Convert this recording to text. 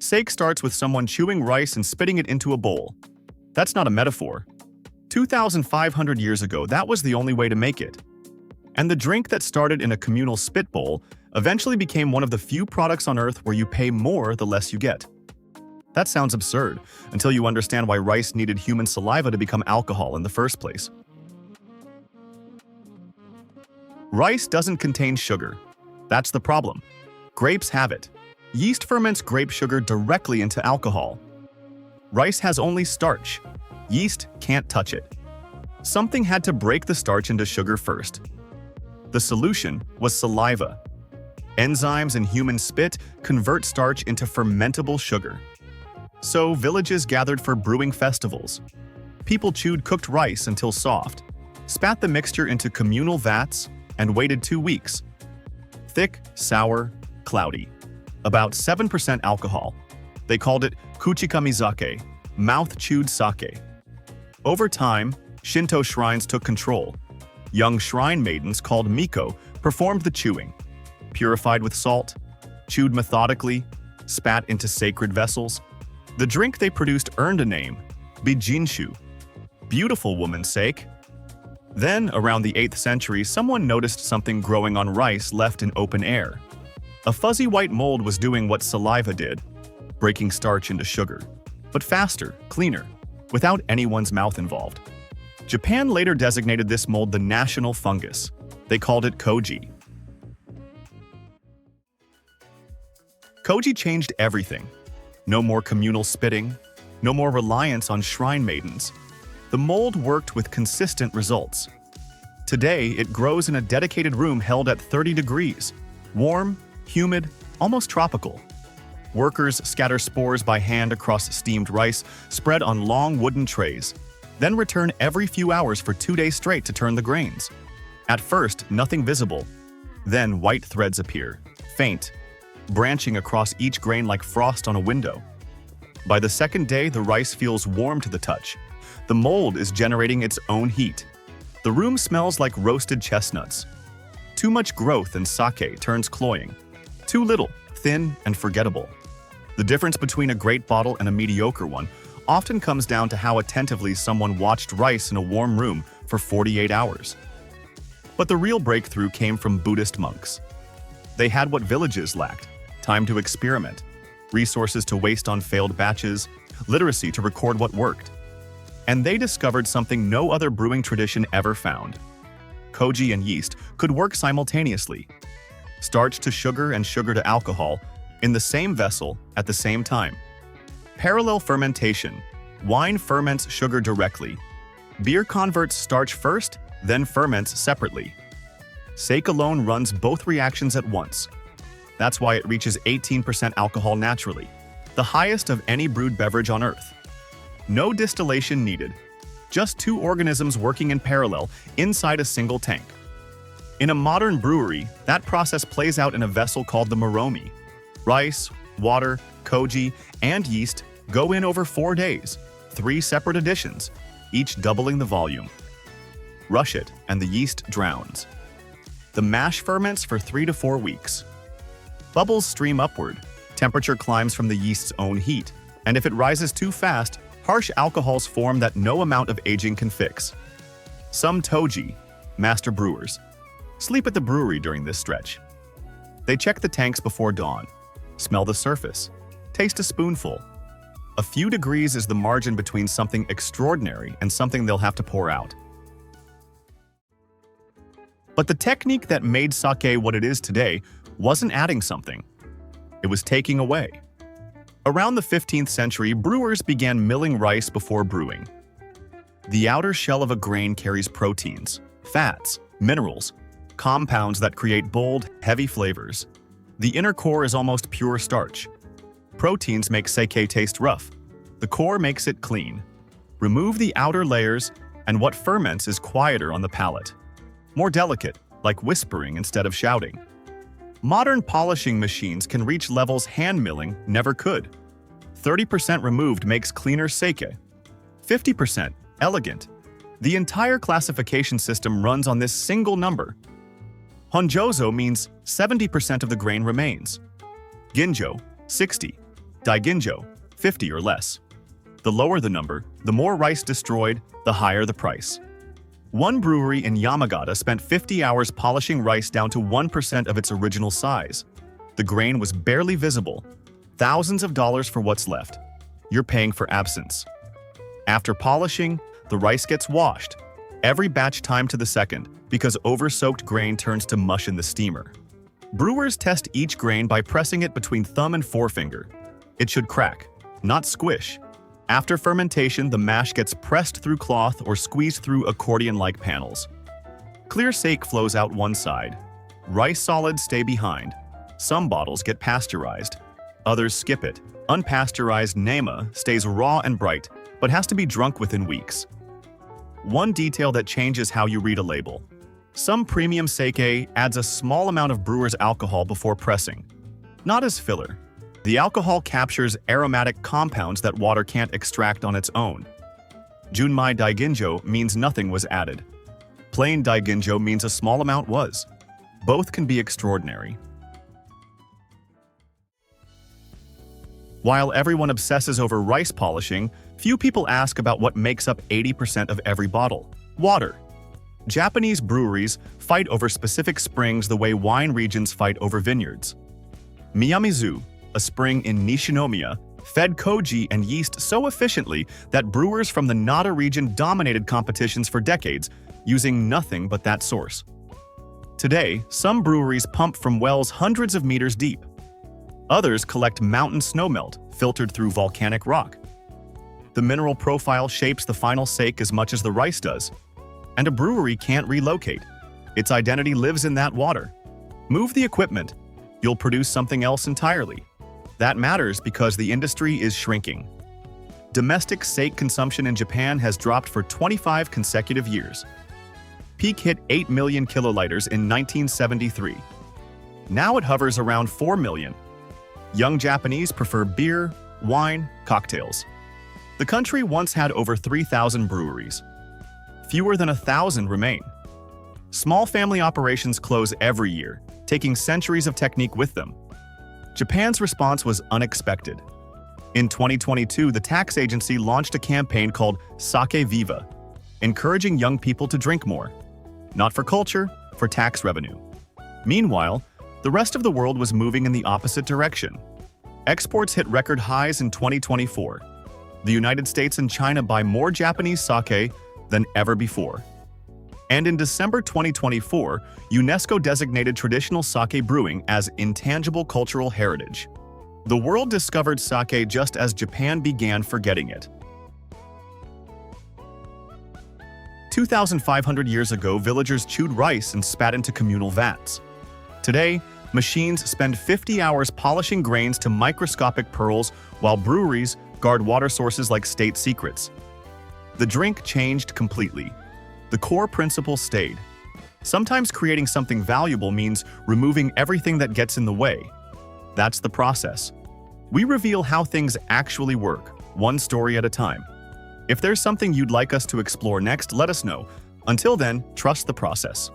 Sake starts with someone chewing rice and spitting it into a bowl. That's not a metaphor. 2,500 years ago, that was the only way to make it. And the drink that started in a communal spit bowl eventually became one of the few products on Earth where you pay more the less you get. That sounds absurd, until you understand why rice needed human saliva to become alcohol in the first place. Rice doesn't contain sugar. That's the problem. Grapes have it. Yeast ferments grape sugar directly into alcohol. Rice has only starch. Yeast can't touch it. Something had to break the starch into sugar first. The solution was saliva. Enzymes in human spit convert starch into fermentable sugar. So villages gathered for brewing festivals. People chewed cooked rice until soft, spat the mixture into communal vats, and waited 2 weeks. Thick, sour, cloudy. About 7% alcohol. They called it kuchikamizake, mouth-chewed sake. Over time, Shinto shrines took control. Young shrine maidens called miko performed the chewing. Purified with salt, chewed methodically, spat into sacred vessels. The drink they produced earned a name, bijinshu, beautiful woman's sake. Then, around the 8th century, someone noticed something growing on rice left in open air. A fuzzy white mold was doing what saliva did, breaking starch into sugar, but faster, cleaner, without anyone's mouth involved. Japan later designated this mold the national fungus. They called it Koji. Koji changed everything. No more communal spitting, no more reliance on shrine maidens. The mold worked with consistent results. Today, it grows in a dedicated room held at 30 degrees, warm, humid, almost tropical. Workers scatter spores by hand across steamed rice spread on long wooden trays, then return every few hours for 2 days straight to turn the grains. At first, nothing visible. Then white threads appear, faint, branching across each grain like frost on a window. By the second day, the rice feels warm to the touch. The mold is generating its own heat. The room smells like roasted chestnuts. Too much growth and sake turns cloying. Too little, thin, and forgettable. The difference between a great bottle and a mediocre one often comes down to how attentively someone watched rice in a warm room for 48 hours. But the real breakthrough came from Buddhist monks. They had what villages lacked: time to experiment, resources to waste on failed batches, literacy to record what worked. And they discovered something no other brewing tradition ever found. Koji and yeast could work simultaneously. Starch to sugar and sugar to alcohol in the same vessel at the same time. Parallel fermentation. Wine ferments sugar directly. Beer converts starch first, then ferments separately. Sake alone runs both reactions at once. That's why it reaches 18% alcohol naturally, the highest of any brewed beverage on Earth. No distillation needed, just 2 organisms working in parallel inside a single tank. In a modern brewery, that process plays out in a vessel called the moromi. Rice, water, koji, and yeast go in over 4 days, 3 separate additions, each doubling the volume. Rush it, and the yeast drowns. The mash ferments for 3 to 4 weeks. Bubbles stream upward, temperature climbs from the yeast's own heat, and if it rises too fast, harsh alcohols form that no amount of aging can fix. Some toji, master brewers, sleep at the brewery during this stretch. They check the tanks before dawn, smell the surface, taste a spoonful. A few degrees is the margin between something extraordinary and something they'll have to pour out. But the technique that made sake what it is today wasn't adding something. It was taking away. Around the 15th century, brewers began milling rice before brewing. The outer shell of a grain carries proteins, fats, minerals, compounds that create bold, heavy flavors. The inner core is almost pure starch. Proteins make sake taste rough. The core makes it clean. Remove the outer layers, and what ferments is quieter on the palate. More delicate, like whispering instead of shouting. Modern polishing machines can reach levels hand milling never could. 30% removed makes cleaner sake. 50% elegant. The entire classification system runs on this single number. Honjozo means 70% of the grain remains. Ginjo, 60. Daiginjo, 50 or less. The lower the number, the more rice destroyed, the higher the price. One brewery in Yamagata spent 50 hours polishing rice down to 1% of its original size. The grain was barely visible. Thousands of dollars for what's left. You're paying for absence. After polishing, the rice gets washed. Every batch timed to the second, because over-soaked grain turns to mush in the steamer. Brewers test each grain by pressing it between thumb and forefinger. It should crack, not squish. After fermentation, the mash gets pressed through cloth or squeezed through accordion-like panels. Clear sake flows out one side. Rice solids stay behind. Some bottles get pasteurized. Others skip it. Unpasteurized Nema stays raw and bright, but has to be drunk within weeks. One detail that changes how you read a label. Some premium sake adds a small amount of brewer's alcohol before pressing. Not as filler. The alcohol captures aromatic compounds that water can't extract on its own. Junmai Daiginjo means nothing was added. Plain Daiginjo means a small amount was. Both can be extraordinary. While everyone obsesses over rice polishing, few people ask about what makes up 80% of every bottle: water. Japanese breweries fight over specific springs the way wine regions fight over vineyards. Miyamizu, a spring in Nishinomiya, fed Koji and yeast so efficiently that brewers from the Nara region dominated competitions for decades, using nothing but that source. Today, some breweries pump from wells hundreds of meters deep. Others collect mountain snowmelt filtered through volcanic rock. The mineral profile shapes the final sake as much as the rice does. And a brewery can't relocate. Its identity lives in that water. Move the equipment, you'll produce something else entirely. That matters because the industry is shrinking. Domestic sake consumption in Japan has dropped for 25 consecutive years. Peak hit 8 million kiloliters in 1973. Now it hovers around 4 million. Young Japanese prefer beer, wine, cocktails. The country once had over 3,000 breweries. Fewer than 1,000 remain. Small family operations close every year, taking centuries of technique with them. Japan's response was unexpected. In 2022, the tax agency launched a campaign called Sake Viva, encouraging young people to drink more. Not for culture, for tax revenue. Meanwhile, the rest of the world was moving in the opposite direction. Exports hit record highs in 2024. The United States and China buy more Japanese sake than ever before. And in December 2024, UNESCO designated traditional sake brewing as intangible cultural heritage. The world discovered sake just as Japan began forgetting it. 2,500 years ago, villagers chewed rice and spat into communal vats. Today, machines spend 50 hours polishing grains to microscopic pearls, while breweries guard water sources like state secrets. The drink changed completely. The core principle stayed. Sometimes creating something valuable means removing everything that gets in the way. That's the process. We reveal how things actually work, one story at a time. If there's something you'd like us to explore next, let us know. Until then, trust the process.